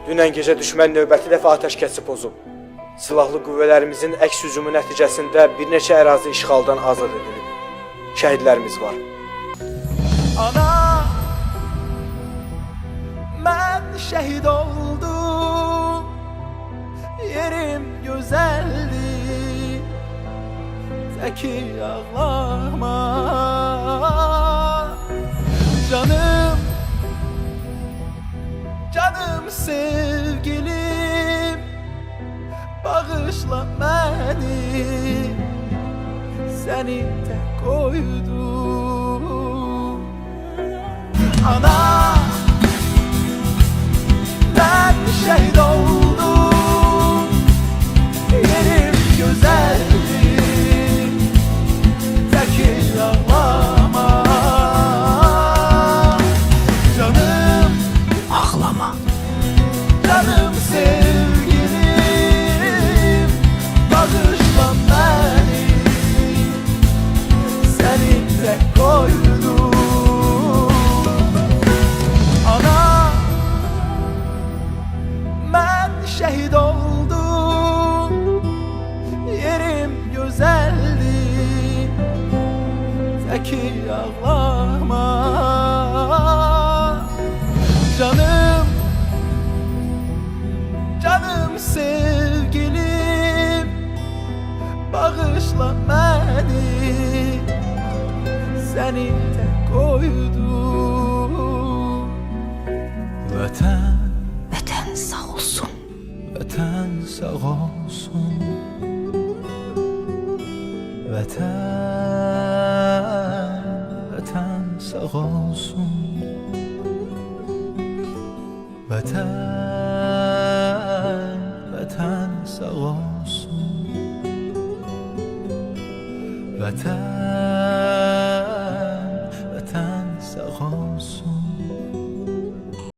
Dünən gecə düşmən növbəti dəfə atəşkəsi pozub. Silahlı qüvvələrimizin əks hücumu nəticəsində bir neçə ərazi işğaldan azad edilib. Şəhidlərimiz var. Ana, mən şəhid oldum, yerim gözəldir, təki ağlama. Canım, canım sevgilim, bağışla məni, səni tək koydum. Ana, ben şehit oldum, yerim güzeldir, tekil ağlama. Canım, ağlama. Canım sevgilim, bağışla beni, seni tek koydum. Şehit oldum, yerim güzeldir, teki ağlama. Canım, canım sevgilim, bağışla beni, seni tek koydum. Vətən, vətən sağ olsun. Vətən sağ olsun. Vətən sağ olsun. Vətən sağ olsun. Vətən